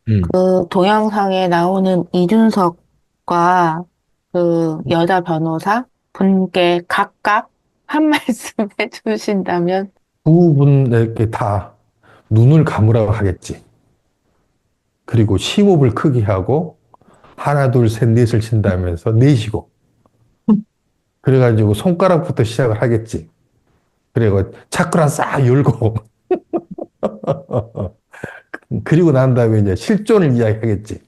음. 그 동영상에 나오는 이준석과 그 여자 변호사 분께 각각 한 말씀 해주신다면, 두 분에게 다 눈을 감으라고 하겠지. 그리고 심호흡을 크게 하고 하나, 둘, 셋, 넷을 친다면서 내쉬고 그래가지고 손가락부터 시작을 하겠지. 그리고 차크라 싹 열고 그리고 난 다음에 이제 실존을 이야기하겠지.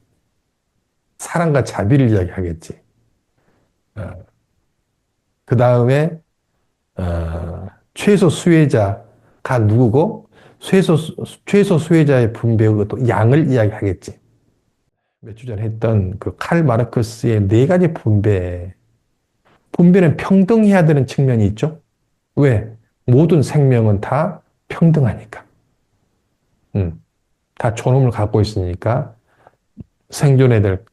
사랑과 자비를 이야기하겠지. 그 다음에 최소 수혜자가 누구고 최소, 최소 수혜자의 분배의 또 양을 이야기하겠지. 몇 주 전에 했던 그 칼 마르크스의 네 가지 분배. 분배는 평등해야 되는 측면이 있죠. 왜? 모든 생명은 다 평등하니까. 음, 다 존엄을 갖고 있으니까 생존해야 될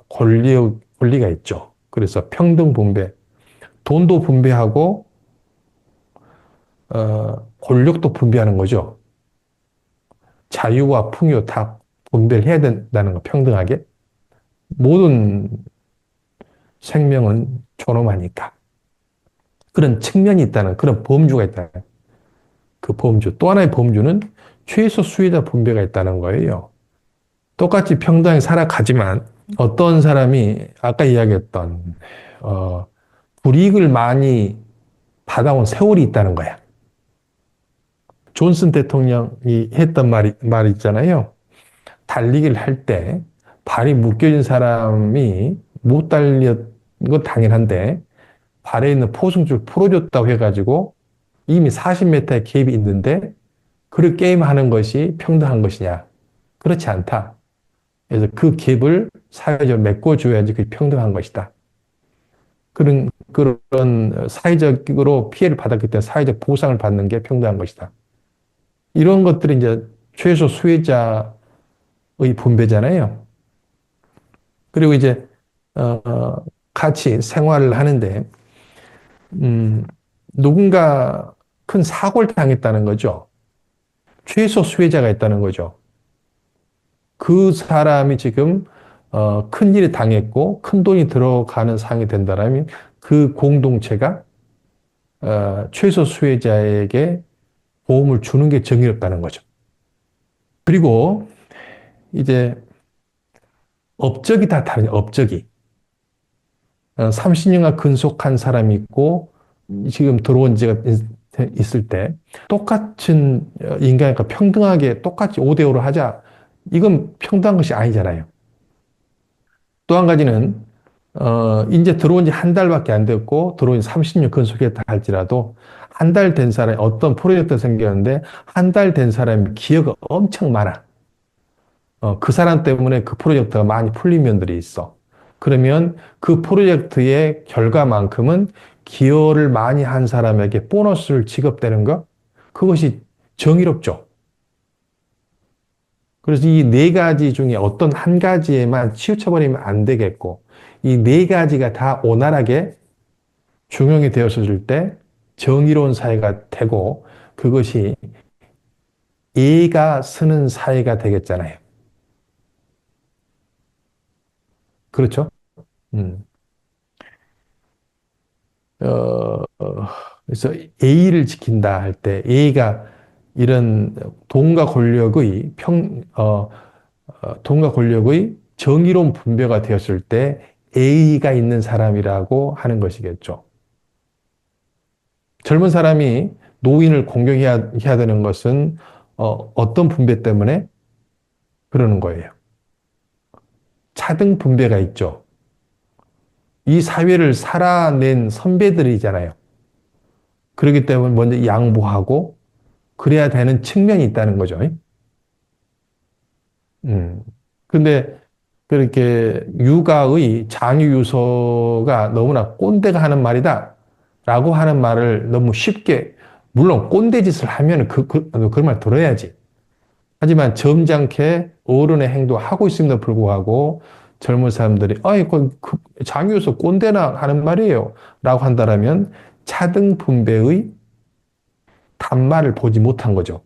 권리가 있죠. 그래서 평등 분배, 돈도 분배하고 권력도 분배하는 거죠. 자유와 풍요 다 분배를 해야 된다는 거, 평등하게. 모든 생명은 존엄하니까. 그런 측면이 있다는, 그런 범주가 있다는 그 범주. 또 하나의 범주는 최소 수혜자 분배가 있다는 거예요. 똑같이 평등하게 살아가지만 어떤 사람이 아까 이야기했던 어, 불이익을 많이 받아온 세월이 있다는 거야. 존슨 대통령이 했던 말 있잖아요. 달리기를 할 때 발이 묶여진 사람이 못 달렸건 당연한데 발에 있는 포승줄 풀어줬다고 해가지고 이미 40m의 갭이 있는데 그를 게임하는 것이 평등한 것이냐? 그렇지 않다. 그래서 그 갭을 사회적으로 메꿔줘야지 그게 평등한 것이다. 그런 사회적으로 피해를 받았기 때문에 사회적 보상을 받는 게 평등한 것이다. 이런 것들이 이제 최소 수혜자의 분배잖아요. 그리고 이제 같이 생활을 하는데 음, 누군가 큰 사고를 당했다는 거죠. 최소 수혜자가 있다는 거죠. 그 사람이 지금 큰 일이 당했고 큰 돈이 들어가는 상황이 된다면 그 공동체가 최소 수혜자에게 보험을 주는 게 정의롭다는 거죠. 그리고 이제 업적이 다 다르죠. 업적이. 30년간 근속한 사람이 있고 지금 들어온 지가 있을 때 똑같은 인간과 평등하게 똑같이 5대5로 하자. 이건 평등한 것이 아니잖아요. 또 한 가지는 이제 들어온 지 한 달밖에 안 됐고 들어온 지 30년 근속했다 할지라도 한 달 된 사람이 어떤 프로젝트가 생겼는데 한 달 된 사람이 기여가 엄청 많아. 그 사람 때문에 그 프로젝트가 많이 풀린 면들이 있어. 그러면 그 프로젝트의 결과만큼은 기여를 많이 한 사람에게 보너스를 지급되는 것? 그것이 정의롭죠. 그래서 이 네 가지 중에 어떤 한 가지에만 치우쳐버리면 안 되겠고, 이 네 가지가 다 원활하게 중용이 되었을 때 정의로운 사회가 되고, 그것이 예가 서는 사회가 되겠잖아요. 그렇죠? 음. 그래서 A를 지킨다 할 때 A가 이런 돈과 권력의 정의로운 분배가 되었을 때 A가 있는 사람이라고 하는 것이겠죠. 젊은 사람이 노인을 공경해야 되는 것은 어떤 분배 때문에 그러는 거예요. 차등 분배가 있죠. 이 사회를 살아낸 선배들이잖아요. 그렇기 때문에 먼저 양보하고 그래야 되는 측면이 있다는 거죠. 음. 근데 그렇게 육아의 장유유서가 너무나 꼰대가 하는 말이다. 라고 하는 말을 너무 쉽게, 물론 꼰대 짓을 하면 그런 말 들어야지. 하지만 점잖게 어른의 행동을 하고 있음에도 불구하고 젊은 사람들이, 아이, 장유유서 꼰대나 하는 말이에요. 라고 한다면 차등 분배의 단말을 보지 못한 거죠.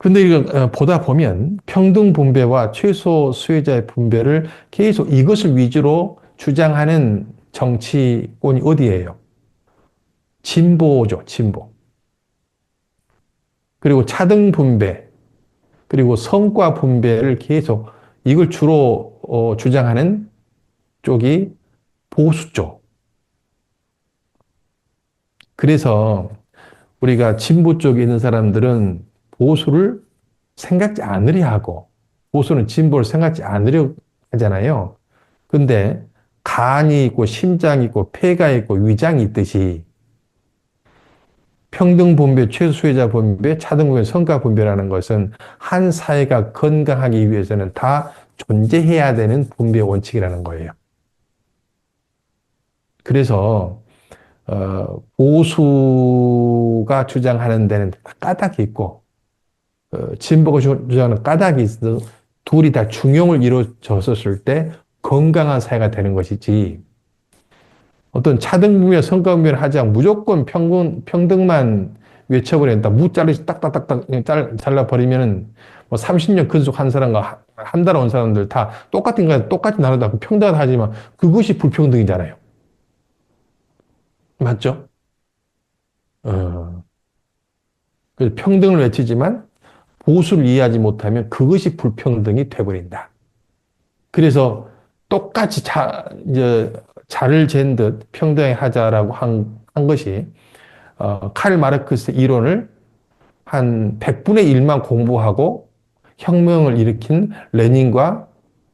근데 이거 보다 보면 평등 분배와 최소 수혜자의 분배를 계속 이것을 위주로 주장하는 정치권이 어디예요? 진보죠, 진보. 그리고 차등 분배, 그리고 성과 분배를 계속 이걸 주로 주장하는 쪽이 보수 쪽. 그래서 우리가 진보 쪽에 있는 사람들은 보수를 생각지 않으려 하고 보수는 진보를 생각지 않으려 하잖아요. 근데 간이 있고 심장이 있고 폐가 있고 위장이 있듯이 평등 분배, 최소수혜자 분배, 차등 분배, 성과 분배라는 것은 한 사회가 건강하기 위해서는 다 존재해야 되는 분배 원칙이라는 거예요. 그래서 보수가 주장하는 데는 까닭이 있고 진보가 주장하는 까닭이 있어 둘이 다 중용을 이루어졌을 때 건강한 사회가 되는 것이지 어떤 차등분배, 성과분배를 하지 않고 무조건 평등만 외쳐버린다. 무 자르시 딱딱딱딱 잘라버리면은 뭐 30년 근속한 사람과 한 달 온 사람들 다 똑같은 거 똑같이 나누다 평등하다 하지만 그것이 불평등이잖아요. 맞죠? 어, 그래서 평등을 외치지만 보수를 이해하지 못하면 그것이 불평등이 돼버린다. 그래서 똑같이 이제 자를 잰 듯 평등하자라고 한 것이 칼 마르크스 이론을 한 100분의 1만 공부하고 혁명을 일으킨 레닌과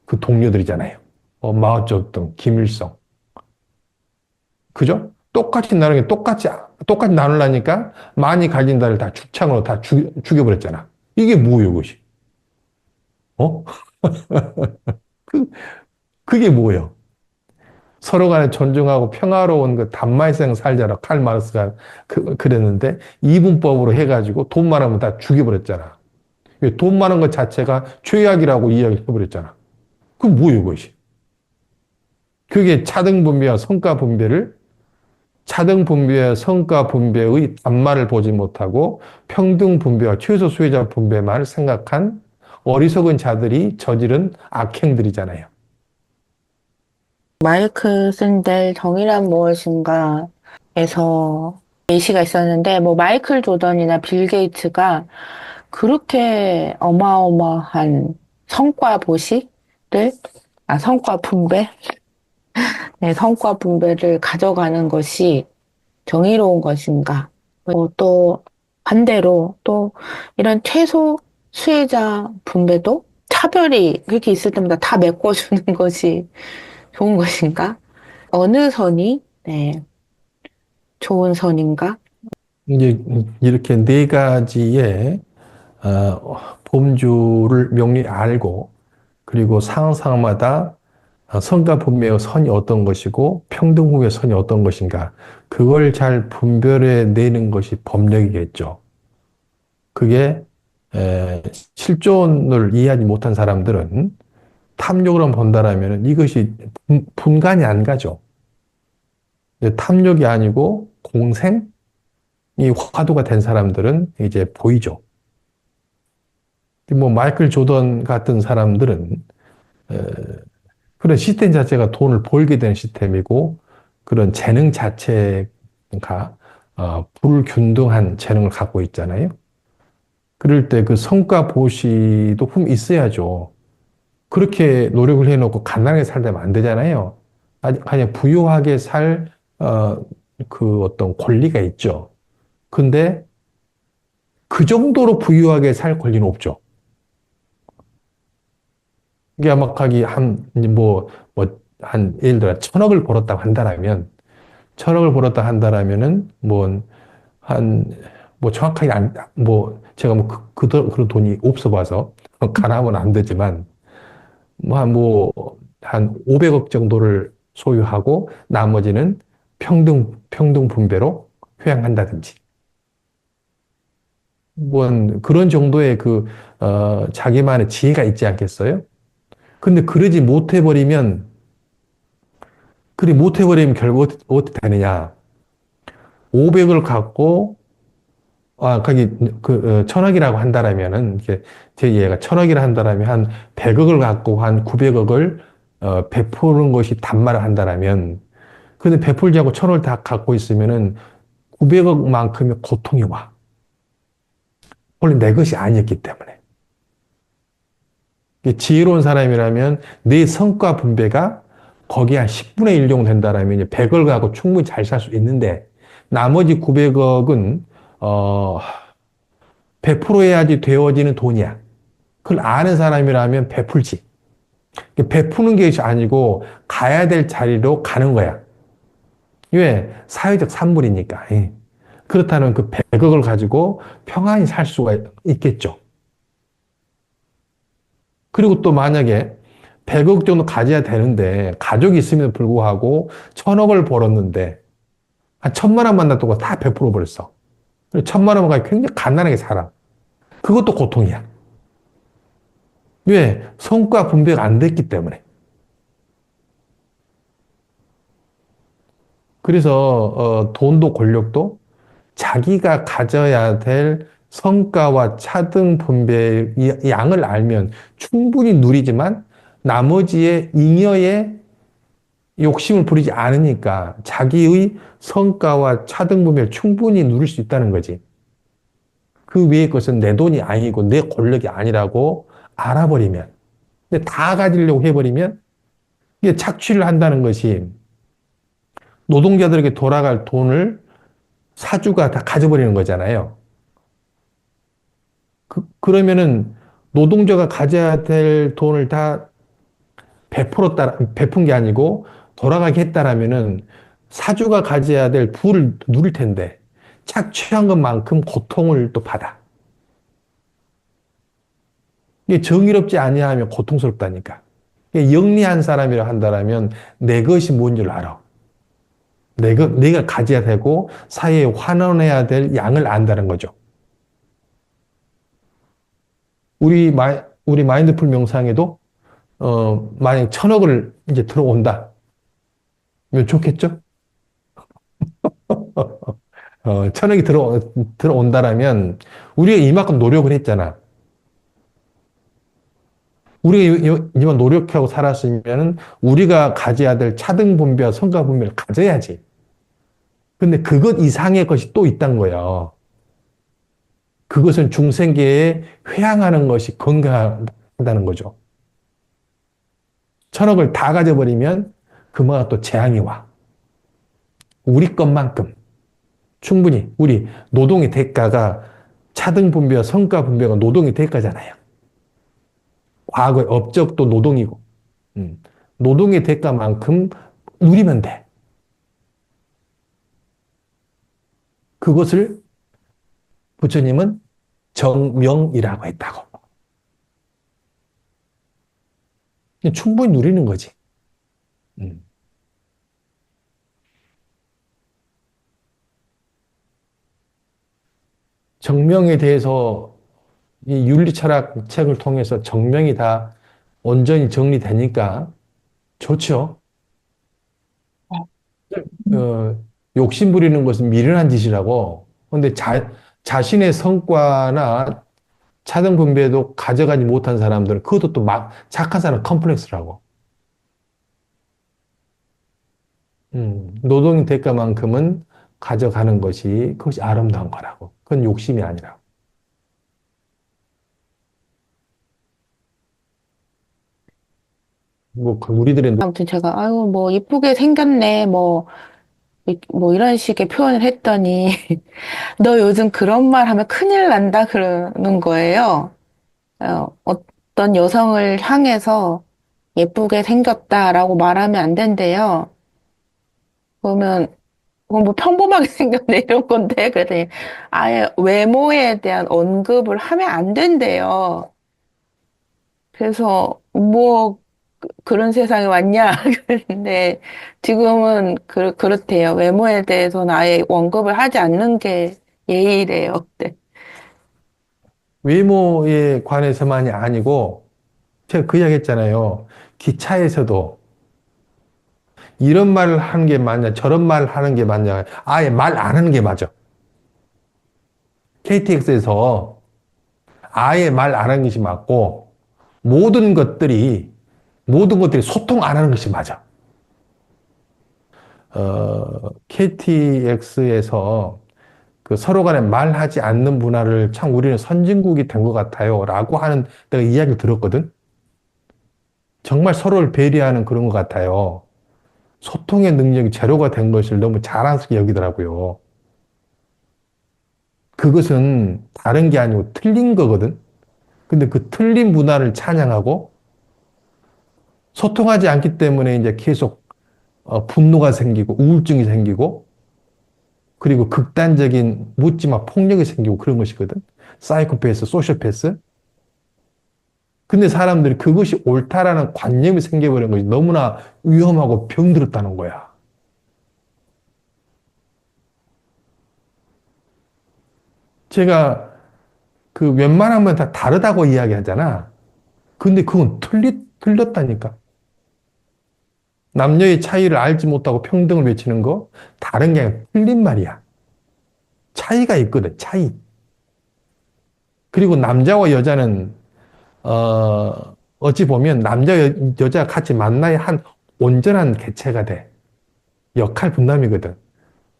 그 동료들이잖아요. 마오쩌둥, 김일성. 그죠? 똑같이 나누는 게 똑같이 나누려니까 많이 가진 나를 다 죽창으로 다 죽여버렸잖아. 이게 뭐예요, 그것이? 어? 그, 그게 뭐예요? 서로 간에 존중하고 평화로운 그 단말성 살자라 칼 마르스가 그랬는데 이분법으로 해가지고 돈 많으면 다 죽여버렸잖아. 돈 많은 것 자체가 죄악이라고 이야기해버렸잖아. 그 뭐예요, 그것이? 그게 차등 분배와 성과 분배를 차등 분배와 성과 분배의 단말을 보지 못하고 평등 분배와 최소 수혜자 분배만 생각한 어리석은 자들이 저지른 악행들이잖아요. 마이클 샌델 정의란 무엇인가에서 예시가 있었는데, 뭐, 마이클 조던이나 빌 게이츠가 그렇게 어마어마한 성과 보시를, 성과 분배? 네, 성과 분배를 가져가는 것이 정의로운 것인가? 또 반대로 또 이런 최소 수혜자 분배도 차별이 그렇게 있을 때마다 다 메꿔주는 것이 좋은 것인가? 어느 선이 네, 좋은 선인가? 이제 이렇게 네 가지의 범주를 명확히 알고 그리고 상황 상황마다 선과 분배의 선이 어떤 것이고 평등 후의 선이 어떤 것인가 그걸 잘 분별해 내는 것이 법력이겠죠. 그게 실존을 이해하지 못한 사람들은 탐욕으로 본다라면 이것이 분간이 안 가죠. 탐욕이 아니고 공생이 화두가 된 사람들은 이제 보이죠. 뭐 마이클 조던 같은 사람들은 그런 시스템 자체가 돈을 벌게 되는 시스템이고 그런 재능 자체가 불균등한 재능을 갖고 있잖아요. 그럴 때 그 성과 보시도 있어야죠. 그렇게 노력을 해놓고 가난하게 살다면 안 되잖아요. 그냥 부유하게 그 어떤 권리가 있죠. 근데 그 정도로 부유하게 살 권리는 없죠. 이게 막하기 예를 들어 1,000억을 벌었다고 한다라면, 1,000억을 벌었다 한다라면은, 정확하게 제가 그런 돈이 없어 봐서, 가나면 안 되지만, 한 500억 정도를 소유하고, 나머지는 평등 분배로 회양한다든지. 그런 정도의 자기만의 지혜가 있지 않겠어요? 근데 그리 못해버리면 결국 어떻게 되느냐. 500을 갖고 거기, 천억이라고 한다라면은, 이게 제 이해가 천억이라 한다라면 한 100억을 갖고 한 900억을, 베푸는 것이 단말을 한다라면, 근데 베풀지 않고 천억을 다 갖고 있으면은 900억만큼의 고통이 와. 원래 내 것이 아니었기 때문에. 이게 지혜로운 사람이라면 내 성과 분배가 거기에 한 10분의 1 정도 된다라면 이제 100억을 갖고 충분히 잘 살 수 있는데, 나머지 900억은, 어, 베풀어야지 되어지는 돈이야. 그걸 아는 사람이라면 베풀지. 베푸는 게 아니고 가야 될 자리로 가는 거야. 왜? 사회적 산물이니까. 예. 그렇다면 그 100억을 가지고 평안히 살 수가 있겠죠. 그리고 또 만약에 100억 정도 가져야 되는데 가족이 있음에도 불구하고 1000억을 벌었는데 한 1000만 원 만났다고 다 베풀어 버렸어. 1000만 원만 가지고 굉장히 갓난하게 살아. 그것도 고통이야. 왜? 성과 분배가 안 됐기 때문에. 그래서 돈도 권력도 자기가 가져야 될 성과와 차등 분배의 양을 알면 충분히 누리지만 나머지의 잉여의 욕심을 부리지 않으니까 자기의 성과와 차등 분배를 충분히 누릴 수 있다는 거지. 그 외의 것은 내 돈이 아니고 내 권력이 아니라고 알아버리면. 근데 다 가지려고 해버리면 이게 착취를 한다는 것이 노동자들에게 돌아갈 돈을 사주가 다 가져버리는 거잖아요. 그러면은 노동자가 가져야 될 돈을 다 베푼 게 아니고 돌아가게 했다라면은 사주가 가져야 될 부를 누릴 텐데 착취한 것만큼 고통을 또 받아. 이게 정의롭지 아니하면 고통스럽다니까. 이게 영리한 사람이라 한다라면 내 것이 뭔지를 알아. 내가 가져야 되고 사회에 환원해야 될 양을 안다는 거죠. 우리 마인드풀 명상에도 만약 1000억을 이제 들어온다. 면 좋겠죠? 1000억이 들어온다라면 우리가 이만큼 노력을 했잖아. 우리가 이만 노력하고 살았으면 우리가 가져야 될 차등 분배와 성과 분배를 가져야지. 근데 그것 이상의 것이 또 있다는 거예요. 그것은 중생계에 회항하는 것이 건강하다는 거죠. 1000억을 다 가져버리면 그마다 또 재앙이 와. 우리 것만큼. 충분히 우리 노동의 대가가 차등 분배와 성과 분배가 노동의 대가잖아요. 과거의 업적도 노동이고 노동의 대가만큼 누리면 돼. 그것을 부처님은 정명이라고 했다고. 충분히 누리는 거지. 음. 정명에 대해서 이 윤리철학 책을 통해서 정명이 다 온전히 정리되니까 좋죠. 욕심 부리는 것은 미련한 짓이라고. 근데 자신의 성과나 차등 분배도 가져가지 못한 사람들은 그것도 또 막 착한 사람 컴플렉스라고. 노동의 대가만큼은 가져가는 것이 그것이 아름다운 거라고. 그건 욕심이 아니라고. 뭐 우리들의 아무튼 제가, 아유, 뭐, 이쁘게 생겼네, 뭐, 뭐, 이런 식의 표현을 했더니, 너 요즘 그런 말 하면 큰일 난다, 그러는 거예요. 어떤 여성을 향해서 예쁘게 생겼다라고 말하면 안 된대요. 그러면, 뭐 평범하게 생겼네, 이런 건데. 그랬더니, 아예 외모에 대한 언급을 하면 안 된대요. 그래서, 뭐, 그런 세상에 왔냐? 그런데 지금은 그렇대요. 외모에 대해서는 아예 언급을 하지 않는 게 예의래요. 네. 외모에 관해서만이 아니고 제가 그 이야기 했잖아요. 기차에서도 이런 말을 하는 게 맞냐, 저런 말을 하는 게 맞냐, 아예 말 안 하는 게 맞아. KTX에서 아예 말 안 하는 것이 맞고, 모든 것들이, 모든 것들이 소통 안 하는 것이 맞아. KTX에서 그 서로 간에 말하지 않는 문화를 참 우리는 선진국이 된 것 같아요. 라고 하는 내가 이야기를 들었거든. 정말 서로를 배려하는 그런 것 같아요. 소통의 능력이 제로가 된 것을 너무 자랑스럽게 여기더라고요. 그것은 다른 게 아니고 틀린 거거든. 근데 그 틀린 문화를 찬양하고 소통하지 않기 때문에 이제 계속 분노가 생기고 우울증이 생기고 그리고 극단적인 묻지마 폭력이 생기고 그런 것이거든. 사이코패스, 소시오패스. 근데 사람들이 그것이 옳다라는 관념이 생겨버린 것이 너무나 위험하고 병들었다는 거야. 제가 그 웬만하면 다 다르다고 이야기하잖아. 근데 그건 틀렸다니까. 남녀의 차이를 알지 못하고 평등을 외치는 거 다른 게 아니라 틀린 말이야. 차이가 있거든, 차이. 그리고 남자와 여자는 어찌 보면 여자가 같이 만나야 한 온전한 개체가 돼. 역할 분담이거든.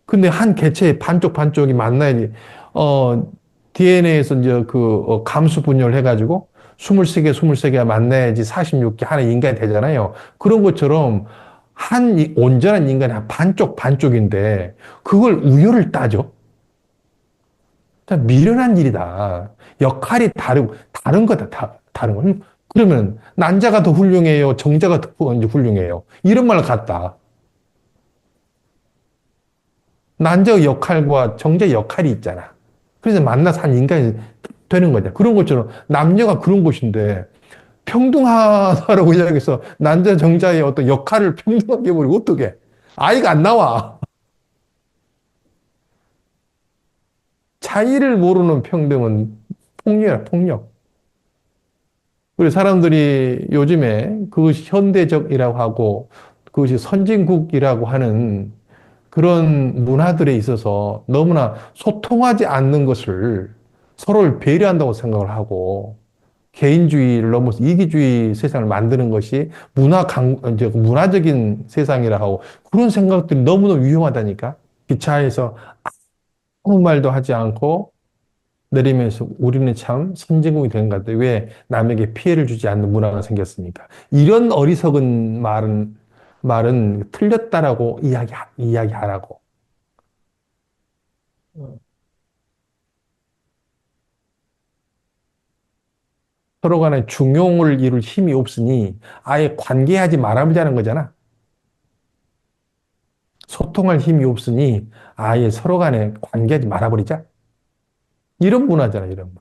근데 한 개체의 반쪽 반쪽이 만나야지, DNA에서 이제 감수 분열을 해가지고 23개, 23개가 만나야지 46개 하는 인간이 되잖아요. 그런 것처럼 온전한 인간이 한 반쪽 반쪽인데 그걸 우열을 따져? 참 미련한 일이다. 역할이 다른 거다, 다른 거. 그러면 난자가 더 훌륭해요? 정자가 더 이제 훌륭해요? 이런 말 같다. 난자의 역할과 정자의 역할이 있잖아. 그래서 만나서 한 인간이 되는 거냐. 그런 것처럼 남녀가 그런 것인데 평등하다라고 이야기해서 남자 정자의 어떤 역할을 평등하게 해버리고 어떻게 아이가 안 나와. 차이를 모르는 평등은 폭력이야, 폭력. 그리고 사람들이 요즘에 그것이 현대적이라고 하고 그것이 선진국이라고 하는 그런 문화들에 있어서 너무나 소통하지 않는 것을 서로를 배려한다고 생각을 하고 개인주의를 넘어서 이기주의 세상을 만드는 것이 이제 문화적인 세상이라 하고 그런 생각들이 너무나 위험하다니까. 기차에서 아무 말도 하지 않고 내리면서 우리는 참 선진국이 된 것 같아. 왜 남에게 피해를 주지 않는 문화가 생겼습니까? 이런 어리석은 말은 틀렸다라고 이야기하라고. 서로 간에 중용을 이룰 힘이 없으니 아예 관계하지 말아보자는 거잖아. 소통할 힘이 없으니 아예 서로 간에 관계하지 말아버리자. 이런 문화잖아, 이런 문화.